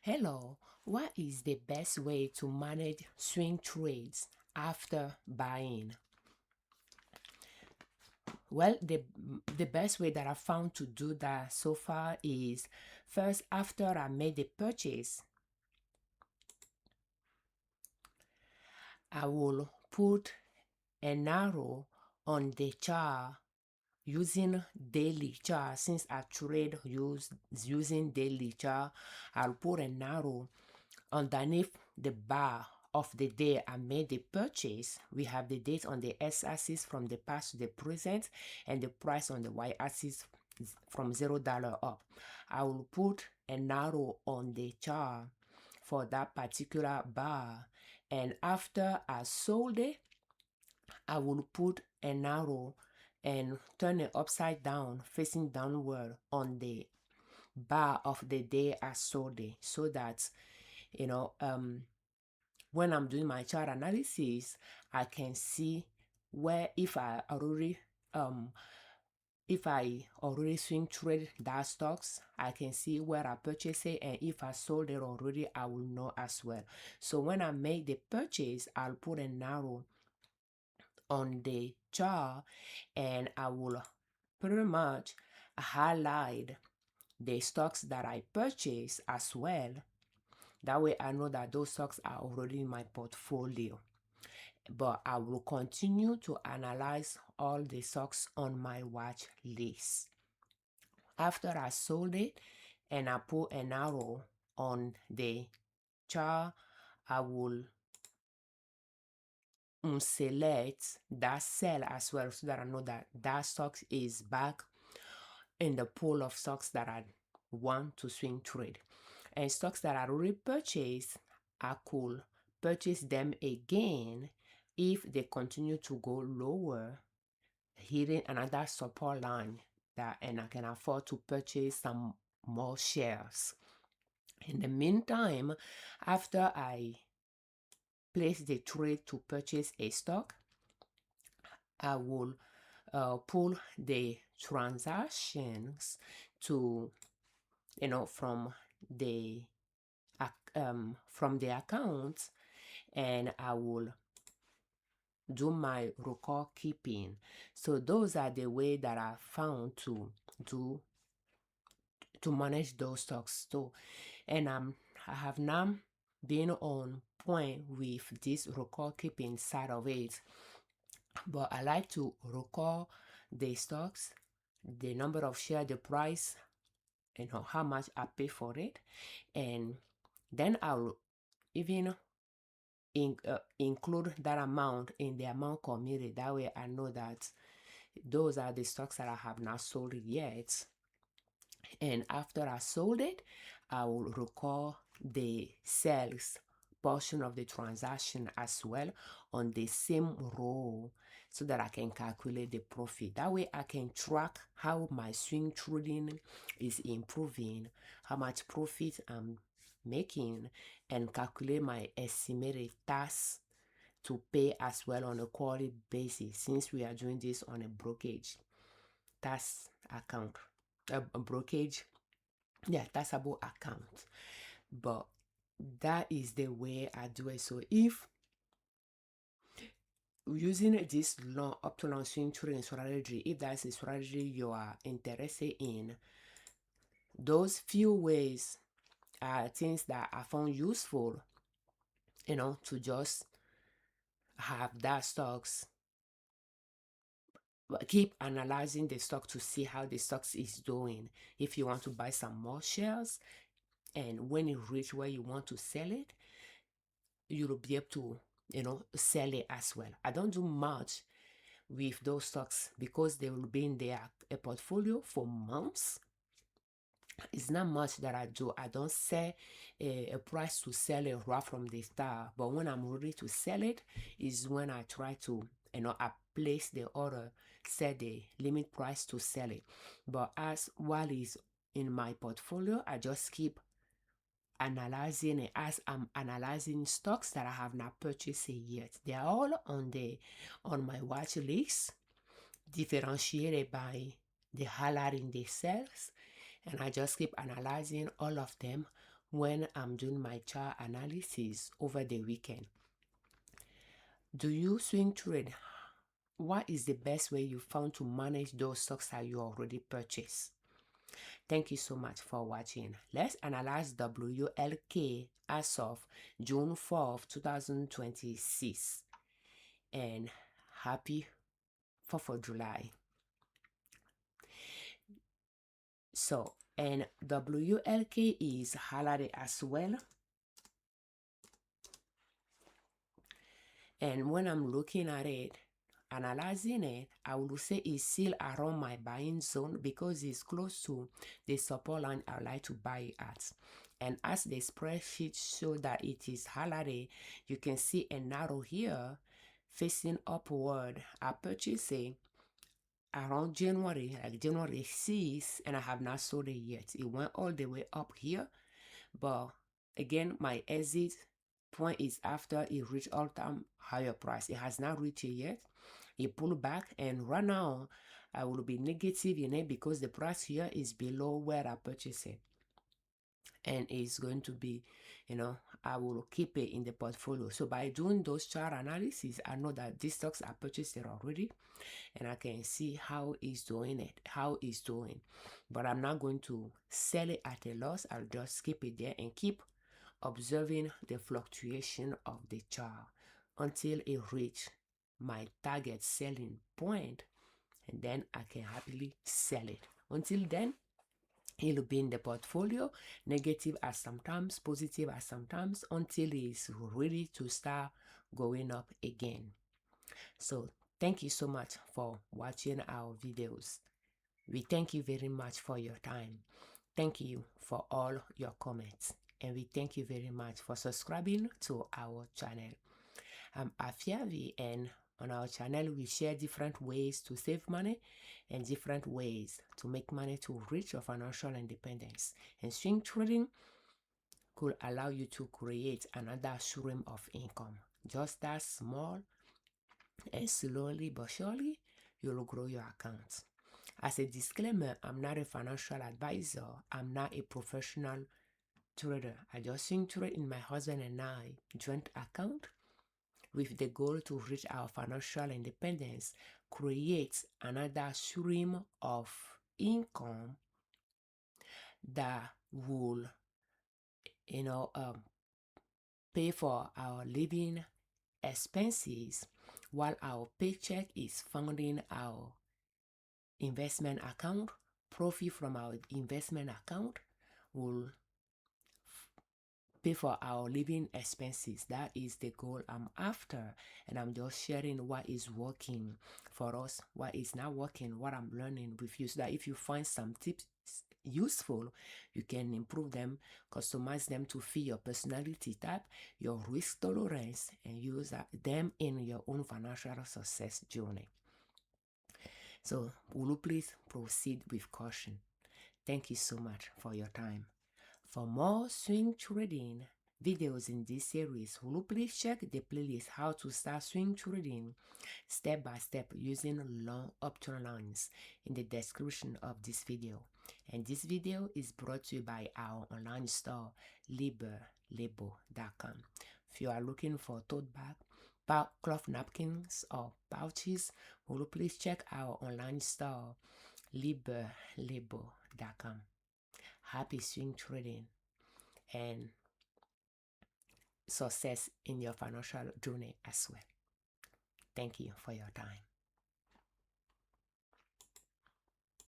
Hello, what is the best way to manage swing trades after buying? Well, the best way that I found to do that so far is first, after I made the purchase, I will put an arrow on the chart using daily chart. Since I trade using daily chart, I'll put an arrow underneath the bar of the day I made the purchase. We have the date on the x-axis from the past to the present, and the price on the y-axis from $0 up. I will put an arrow on the chart for that particular bar, and after I sold it, I will put an arrow and turn it upside down, facing downward on the bar of the day I sold it, so that when I'm doing my chart analysis, I can see where if I already swing trade that stocks, I can see where I purchased it, and if I sold it already, I will know as well. So when I make the purchase, I'll put an arrow on the chart, and I will pretty much highlight the stocks that I purchased as well. That way I know that those stocks are already in my portfolio. But I will continue to analyze all the stocks on my watch list. After I sold it and I put an arrow on the chart, I will select that sell as well, so that I know that that stock is back in the pool of stocks that I want to swing trade. And stocks that I repurchased, I could purchase them again if they continue to go lower, hitting another support line, and I can afford to purchase some more shares. In the meantime, after I place the trade to purchase a stock, I will pull the transactions to from the account, and I will do my record keeping. So those are the way that I found to manage those stocks too. And I have now been on point with this record keeping side of it, but I like to record the stocks, the number of shares, the price, how much I pay for it, and then I'll even include that amount in the amount committed. That way I know that those are the stocks that I have not sold yet. And after I sold it, I will record the sales portion of the transaction as well on the same row, so that I can calculate the profit. That way I can track how my swing trading is improving, how much profit I'm making, and calculate my estimated tax to pay as well on a quarterly basis, since we are doing this on a brokerage tax account, a brokerage, taxable account. But that is the way I do it. So if using this up to long swing trading strategy, if that's a strategy you are interested in, those few ways are things that I found useful, to just have that stocks, keep analyzing the stock to see how the stocks is doing. If you want to buy some more shares, and when you reach where you want to sell it, you'll be able to sell it as well. I don't do much with those stocks because they will be in their portfolio for months. It's not much that I do. I don't set a price to sell it right from the start, but when I'm ready to sell it is when I try to I place the order, set the limit price to sell it. But while it's in my portfolio, I just keep analyzing it as I'm analyzing stocks that I have not purchased yet. They are all on my watch list, differentiated by the highlighting the sales, and I just keep analyzing all of them when I'm doing my chart analysis over the weekend. Do you swing trade? What is the best way you found to manage those stocks that you already purchased? Thank you so much for watching. Let's analyze WLK as of June 4th, 2026. And happy 4th of July. So, and WLK is highlighted as well. And when I'm looking at it, analyzing it, I will say it's still around my buying zone because it's close to the support line I like to buy at. And as the spreadsheet show that it is highlighted, you can see an arrow here facing upward. I purchased it around January, like January 6th, and I have not sold it yet. It went all the way up here, but again, my exit point is after it reached all-time higher price. It has not reached it yet. It pulled back, and right now I will be negative in it because the price here is below where I purchased it, and it's going to be, I will keep it in the portfolio. So by doing those chart analysis, I know that these stocks I purchased it already, and I can see how it's doing it, but I'm not going to sell it at a loss. I'll just keep it there and keep observing the fluctuation of the chart until it reach my target selling point, and then I can happily sell it. Until then, it'll be in the portfolio, negative at sometimes, positive at sometimes, until it's ready to start going up again. So thank you so much for watching our videos. We thank you very much for your time. Thank you for all your comments, and we thank you very much for subscribing to our channel. I'm Afiavi, and on our channel we share different ways to save money and different ways to make money to reach your financial independence. And swing trading could allow you to create another stream of income. Just that small, and slowly but surely you'll grow your account. As a disclaimer, I'm not a financial advisor. I'm not a professional trader. I just swing trade in my husband and I joint account with the goal to reach our financial independence, create another stream of income that will, pay for our living expenses while our paycheck is funding our investment account. Profit from our investment account will pay for our living expenses. That is the goal I'm after, and I'm just sharing what is working for us, what is not working, what I'm learning with you, so that if you find some tips useful, you can improve them, customize them to fit your personality type, your risk tolerance, and use them in your own financial success journey. So will you please proceed with caution? Thank you so much for your time. For more swing trading videos in this series, will you please check the playlist How to Start Swing Trading Step by Step Using Long Uptrend Lines in the description of this video. And this video is brought to you by our online store, Liberman.com. If you are looking for tote bag, cloth napkins, or pouches, will you please check our online store, Liberman.com. Happy swing trading and success in your financial journey as well. Thank you for your time.